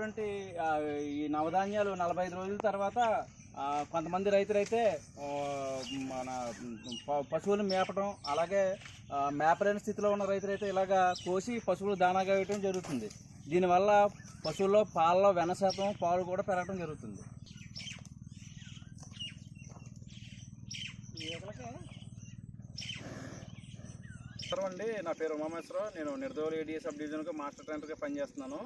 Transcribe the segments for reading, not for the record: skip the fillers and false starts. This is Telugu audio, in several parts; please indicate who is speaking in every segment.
Speaker 1: పెట్టినటువంటి ఈ నవధాన్యాలు 45 రోజుల తర్వాత కొంతమంది రైతులైతే మన పశువులు మేపడం, అలాగే మేపలేని స్థితిలో ఉన్న రైతులైతే ఇలాగా కోసి పశువులు దానాగా వేయడం జరుగుతుంది. దీనివల్ల పశువుల్లో పాలలో వెన్న శాతం, పాలు కూడా పెరగడం జరుగుతుంది. అండి, నా పేరు ఉమామేశ్వరరావు. నేను నిర్దోలి ఏడీఏ సబ్ డివిజన్గా మాస్టర్ ట్రైనర్గా పనిచేస్తున్నాను.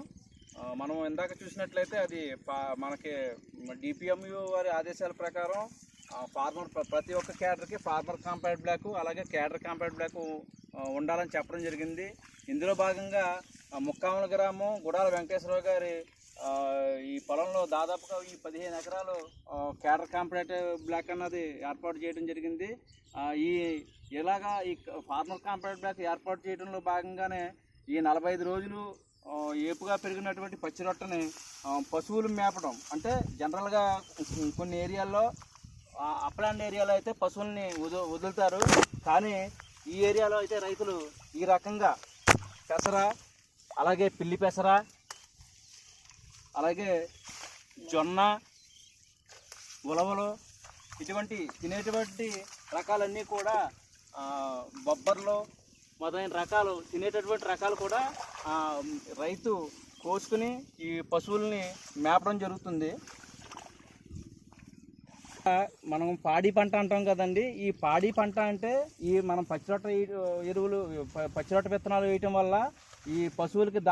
Speaker 1: మనం ఇందాక చూసినట్లయితే అది మనకి డిపిఎంయు వారి ఆదేశాల ప్రకారం ఫార్మర్ ప్రతి ఒక్క క్యాడర్కి ఫార్మర్ కాంపాక్ట్ బ్లాక్, అలాగే క్యాడర్ కాంపాక్ట్ బ్లాక్ ఉండాలని చెప్పడం జరిగింది. ఇందులో భాగంగా ముక్కాముల గ్రామం గుడాల వెంకటేశ్వరరావు గారి ఈ పొలంలో దాదాపుగా ఈ 15 ఎకరాలు క్యాడర్ కాంపాక్ట్ బ్లాక్ అన్నది ఏర్పాటు చేయడం జరిగింది. ఇలాగా ఈ ఫార్మర్ కాంపాక్ట్ బ్లాక్ ఏర్పాటు చేయడంలో భాగంగానే ఈ 45 రోజులు ఏపుగా పెరిగినటువంటి పచ్చి రొట్టని పశువులు మేపడం. అంటే జనరల్గా కొన్ని ఏరియాల్లో అప్లాండ్ ఏరియాలో అయితే పశువుల్ని వదులుతారు, కానీ ఈ ఏరియాలో అయితే రైతులు ఈ రకంగా పెసర, అలాగే పిల్లి పెసర, అలాగే జొన్న, ఉలవలు ఇటువంటి తినేటువంటి రకాలన్నీ కూడా బొబ్బర్లు మొదలైన రకాలు తినేటటువంటి రకాలు కూడా రైతు కోసుకుని ఈ పశువుల్ని మేపడం జరుగుతుంది. మనం పాడి పంట అంటాం కదండి. ఈ పాడి పంట అంటే మనం పచ్చిరొట్ట ఎరువులు, పచ్చిరొట్ట విత్తనాలు వేయటం వల్ల ఈ పశువులకి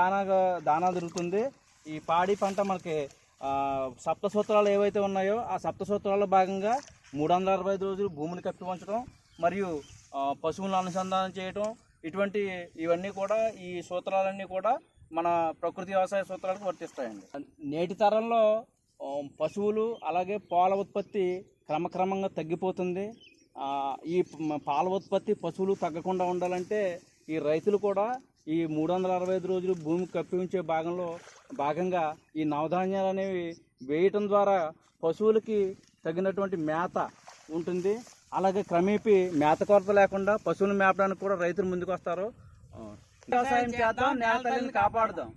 Speaker 1: దానా దొరుకుతుంది. ఈ పాడి పంట మనకి సప్త సూత్రాలు ఏవైతే ఉన్నాయో ఆ సప్త సూత్రాల్లో భాగంగా 365 రోజులు భూమిని కప్పి ఉంచడం, మరియు పశువులను అనుసంధానం చేయటం, ఇవన్నీ కూడా ఈ సూత్రాలన్నీ కూడా మన ప్రకృతి వ్యవసాయ సూత్రాలకు వర్తిస్తాయండి. నేటి తరంలో పశువులు అలాగే పాల ఉత్పత్తి క్రమక్రమంగా తగ్గిపోతుంది. ఈ పాల ఉత్పత్తి పశువులు తగ్గకుండా ఉండాలంటే ఈ రైతులు కూడా ఈ 365 రోజులు భూమి కప్పి ఉంచే భాగంగా ఈ నవధాన్యాలు అనేవి వేయటం ద్వారా పశువులకి తగినటువంటి మేత ఉంటుంది. అలాగే క్రమేపీ మేత కొరత లేకుండా పశువులు మేపడానికి కూడా రైతులు ముందుకు వస్తారు. వ్యవసాయం చేద్దాం, నేల తల్లిని కాపాడుదాం.